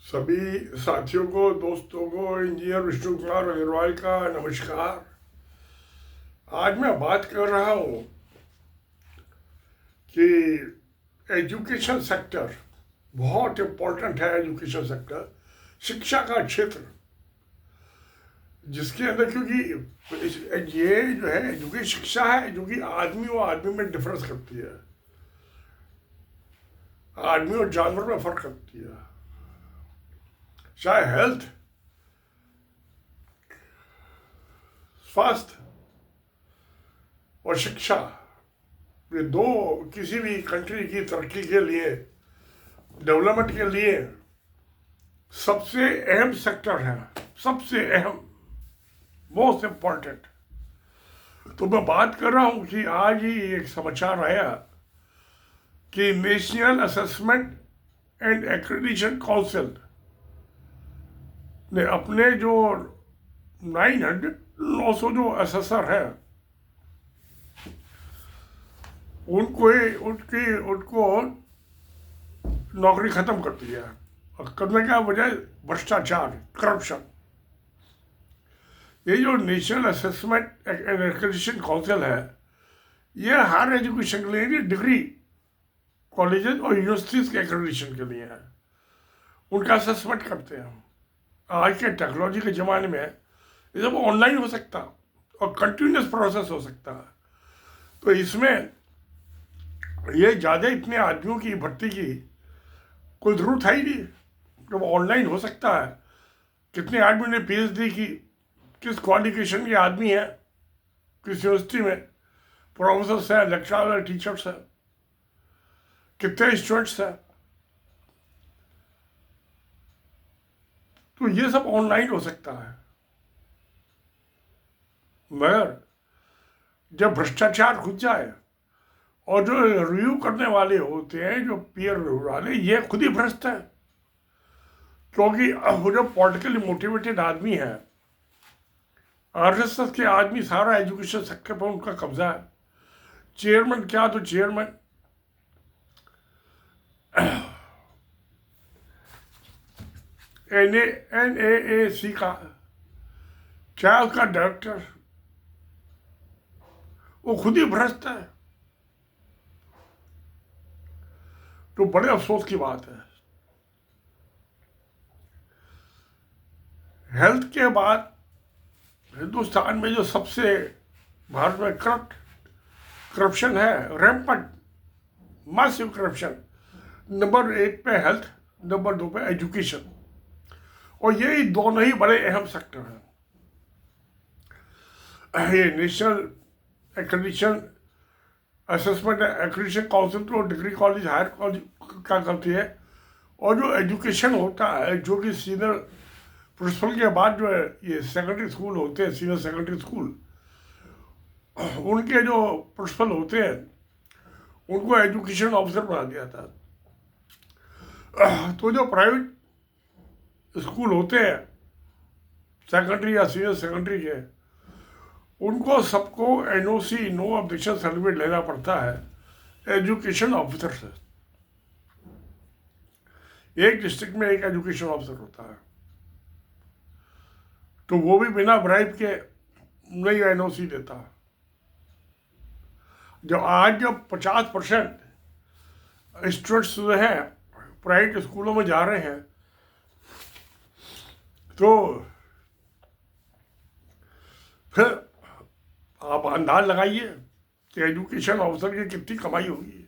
सभी साथियों को, दोस्तों को इंजीनियर विष्णु कुमार अग्रवाल का नमस्कार। आज मैं बात कर रहा हूँ कि एजुकेशन सेक्टर बहुत इम्पोर्टेंट है। एजुकेशन सेक्टर शिक्षा का क्षेत्र, जिसके अंदर क्योंकि ये जो है एजुकेशन शिक्षा है जो कि आदमी और आदमी में डिफरेंस करती है, आदमी और जानवर में फर्क करती है। चाहे हेल्थ, स्वास्थ्य और शिक्षा, ये दो किसी भी कंट्री की तरक्की के लिए, डेवलपमेंट के लिए सबसे अहम सेक्टर है, सबसे अहम, मोस्ट इम्पॉर्टेंट। तो मैं बात कर रहा हूँ कि आज ही एक समाचार आया कि national assessment and accreditation council ने अपने जो 900 जो असेसर है उनको नौकरी खत्म कर दिया। और करने का वजह भ्रष्टाचार, करप्शन। ये जो national assessment and accreditation council है, ये हर एजुकेशन के लिए, डिग्री कॉलेजेस और यूनिवर्सिटीज के एक्रेडिटेशन के लिए है। उनका असेसमेंट करते हैं। आज के टेक्नोलॉजी के ज़माने में ये सब ऑनलाइन हो सकता और कंटिन्यूस प्रोसेस हो सकता है। तो इसमें ये ज़्यादा इतने आदमियों की भर्ती की कोई ज़रूरत है ही नहीं, जब ऑनलाइन हो सकता है। कितने आदमी ने PhD की, किस क्वालिफिकेशन के आदमी है, किस यूनिवर्सिटी में प्रोफेसर्स हैं, लेक्चरर, टीचर्स हैं, कितने स्टूडेंट्स हैं। तो ये सब ऑनलाइन हो सकता है। मगर जब भ्रष्टाचार घुस जाए और जो रिव्यू करने वाले होते हैं, जो पीयर रिव्यू वाले, ये खुद ही भ्रष्ट है। क्योंकि वो जो पॉलिटिकली मोटिवेटेड आदमी है, RSS के आदमी, सारा एजुकेशन सेक्टर पर उनका कब्जा है। चेयरमैन क्या, तो चेयरमैन NAAC का क्या, उसका डायरेक्टर, वो खुद ही भ्रष्ट है। तो बड़े अफसोस की बात है। हेल्थ के बाद हिंदुस्तान में जो सबसे, भारत में करप्शन है, रैम्पंट, मासिव करप्शन। नंबर 1 पे हेल्थ, नंबर 2 पे एजुकेशन। और ये दोनों ही बड़े अहम सेक्टर हैं। ये national accreditation assessment accreditation council तो डिग्री कॉलेज, हायर कॉलेज का करती है। और जो एजुकेशन होता है, जो कि सीनियर प्रिंसिपल के बाद जो है ये सेकेंडरी स्कूल होते हैं, सीनियर सेकेंडरी स्कूल, उनके जो प्रिंसिपल होते हैं उनको एजुकेशन ऑफिसर बना दिया था। तो जो प्राइवेट स्कूल होते हैं सेकेंडरी या सीनियर सेकेंडरी के, उनको सबको NOC, नो ऑब्जेक्शन सर्टिफिकेट लेना पड़ता है एजुकेशन ऑफिसर से। एक डिस्ट्रिक्ट में एक एजुकेशन ऑफिसर होता है, तो वो भी बिना ब्राइब के नहीं NOC देता। जब 50% स्टूडेंट्स जो हैं प्राइवेट स्कूलों में जा रहे हैं, तो फिर आप अंदाज लगाइए कि एजुकेशन ऑफिसर की कितनी कमाई होगी।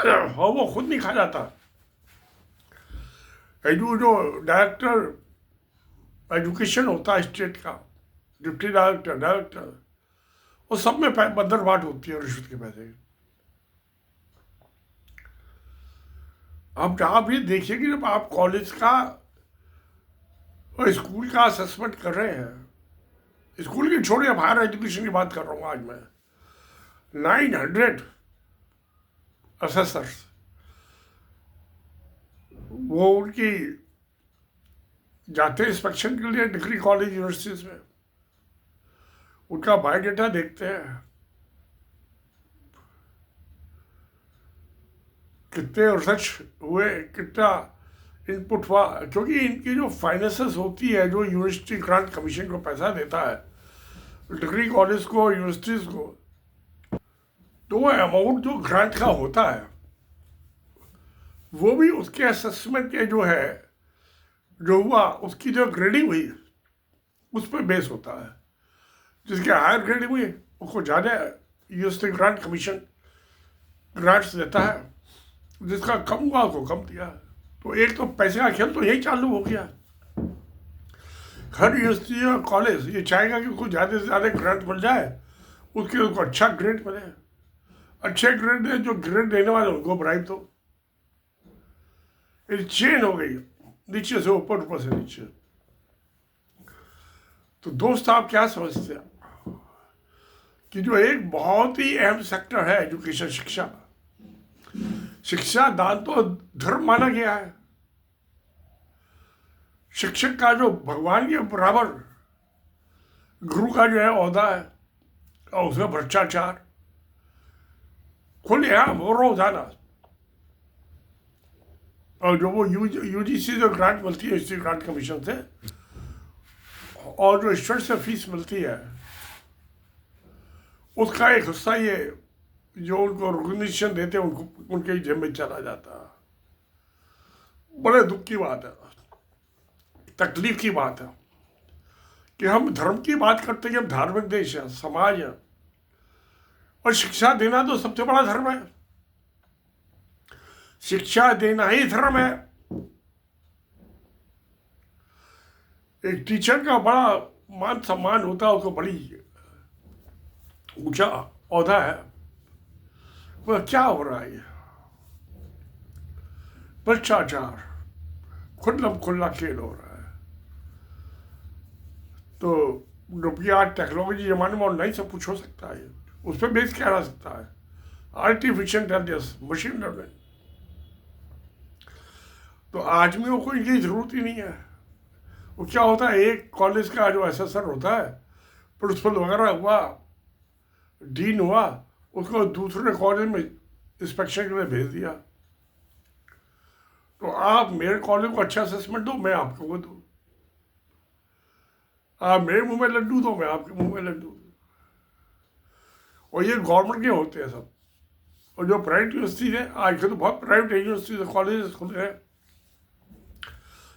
और वो खुद नहीं खा जाता। जो डायरेक्टर एजुकेशन होता है स्टेट का, डिप्टी डायरेक्टर, वो सब में बंदरबाट होती है रिश्वत के पैसे। अब आप ये देखिए कि जब आप कॉलेज का और स्कूल का असेसमेंट कर रहे हैं, स्कूल की छोड़िए, अब हायर एजुकेशन की बात कर रहा हूँ आज मैं, 900 असेसर्स, वो उनकी जाते हैं इंस्पेक्शन के लिए डिग्री कॉलेज, यूनिवर्सिटीज में, उनका बायोडाटा देखते हैं। कितने रिसर्च हुए, कितना इनपुट हुआ, क्योंकि इनकी जो फाइनेंसेस होती है, जो यूनिवर्सिटी ग्रांट कमीशन को पैसा देता है डिग्री कॉलेज को, यूनिवर्सिटीज़ को, तो वो अमाउंट जो ग्रांट का होता है वो भी उसके असेसमेंट के जो है, जो हुआ उसकी जो ग्रेडिंग हुई उस पर बेस होता है। जिसके हायर ग्रेडिंग हुई उसको ज़्यादा यूनिवर्सिटी ग्रांट कमीशन ग्रांट्स देता है, जिसका कम हुआ उसको कम दिया। तो एक तो पैसे का खेल तो यही चालू हो गया। हर यूनिवर्सिटी और कॉलेज ये चाहेगा कि उसको ज़्यादा से ज़्यादा ग्रांट मिल जाए, उसको अच्छा ग्रेड मिले, अच्छे ग्रेड दे, जो ग्रेड देने वाले उनको ब्राइब दो। ये चेन हो गई, नीचे से ऊपर, ऊपर से नीचे। तो दोस्त आप क्या समझते हैं कि जो एक बहुत ही अहम सेक्टर है एजुकेशन, शिक्षा, शिक्षा दान तो धर्म माना गया है। शिक्षक का जो भगवान के बराबर गुरु का जो है ओहदा है, और उसमें भ्रष्टाचार खुलेआम हो रोजाना। और जो वो यूजीसी जो ग्रांट मिलती है यूनिवर्सिटी ग्रांट कमीशन से, और जो स्टूडेंट से फीस मिलती है उसका एक हिस्सा ये जो उनको रिकॉग्निशन देते हैं उनको उनके जेब में चला जाता है। बड़े दुख की बात है, तकलीफ की बात है कि हम धर्म की बात करते हैं, हम धार्मिक देश है, समाज है, और शिक्षा देना तो सबसे बड़ा धर्म है। शिक्षा देना ही धर्म है। एक टीचर का बड़ा मान सम्मान होता है, उसको बड़ी ऊंचा ओहदा है। वह क्या हो रहा है? भ्रष्टाचार, खुल्लम खुल्ला खेल हो रहा है। तो रुपया टेक्नोलॉजी जमाने में ऑनलाइन सब कुछ हो सकता है, उस पर बेस किया जा सकता है। आर्टिफिशियल इंटेलिजेंस, मशीन लर्निंग, तो आदमियों को इनकी जरूरत ही नहीं है। वो क्या होता है, एक कॉलेज का जो एसेसर होता है, प्रिंसिपल वगैरह हुआ, डीन हुआ, उसको दूसरे कॉलेज में इंस्पेक्शन के लिए भेज दिया। तो आप मेरे कॉलेज को अच्छा असेसमेंट दो, मैं आपको वो दूँ। आप मेरे मुंह में लड्डू दो, मैं आपके मुंह में लड्डू दूँ। और ये गवर्नमेंट के होते हैं सब। और जो प्राइवेट यूनिवर्सिटी है, आजकल तो बहुत प्राइवेट यूनिवर्सिटी कॉलेज खुले हैं,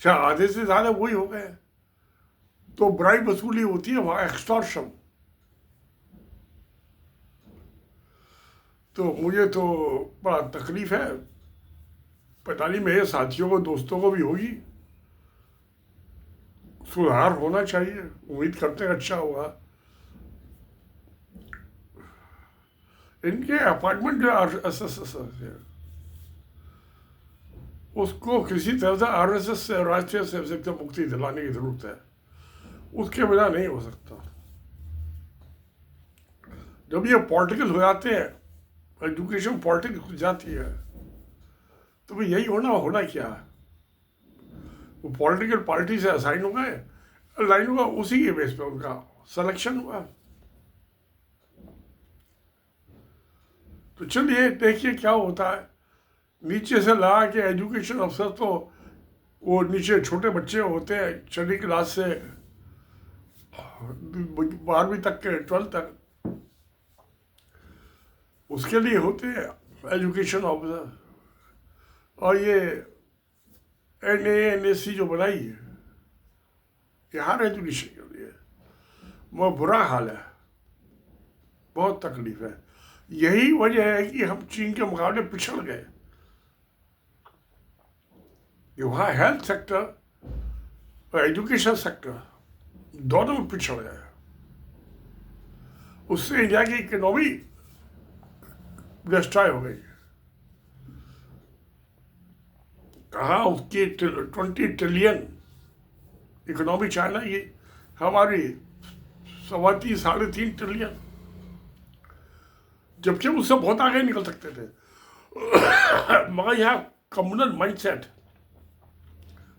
शायद आधे से ज़्यादा वही हो गए। तो ब्राइब वसूली होती है वहाँ, एक्सटॉर्शन। तो मुझे तो बड़ा तकलीफ है, पता नहीं मेरे साथियों को, दोस्तों को भी होगी। सुधार होना चाहिए, उम्मीद करते हैं अच्छा होगा। इनके अपार्टमेंट जो RSS है उसको किसी तरह से RSS से, राष्ट्रीय स्वयंसेवक से मुक्ति दिलाने की जरूरत है। उसके बिना नहीं हो सकता। जब ये पॉलिटिकल हो जाते हैं, एजुकेशन पॉलिटिक्स हो जाती है, तो भाई यही होना क्या है? वो पॉलिटिकल पार्टी से असाइन हो गए, लाइन हुआ, उसी के बेस पे उनका सिलेक्शन हुआ। तो चलिए देखिए क्या होता है। नीचे से ला के एजुकेशन अफसर, तो वो नीचे छोटे बच्चे होते हैं, छठी क्लास से 12वीं तक के, 12th तक, उसके लिए होते हैं एजुकेशन ऑफिसर। और ये NANSC जो बनाई है, ये हर एजुकेशन के लिए वो बुरा हाल है, बहुत तकलीफ है। यही वजह है कि हम चीन के मुकाबले पिछड़ गए। वहाँ हेल्थ सेक्टर और एजुकेशन सेक्टर दोनों में पिछड़ गए। उससे इंडिया की इकोनॉमी डिस्ट्रॉय हो गई। कहाँ उसकी 20 ट्रिलियन इकोनॉमी चाइना की, हमारी 3.25 3.5 ट्रिलियन, जबकि उससे बहुत आगे निकल सकते थे। मगर यहाँ कम्युनल माइंडसेट,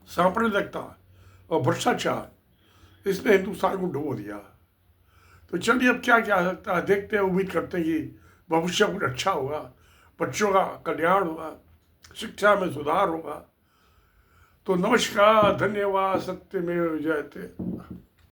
सांप्रदायिकता और भ्रष्टाचार, इसने हिंदुस्तान को डुबो दिया। तो चलिए अब क्या क्या सकता है, देखते हैं, उम्मीद करते हैं कि भविष्य कुछ अच्छा होगा, बच्चों का कल्याण होगा। शिक्षा में सुधार होगा। तो नमस्कार, धन्यवाद, सत्यमेव जयते।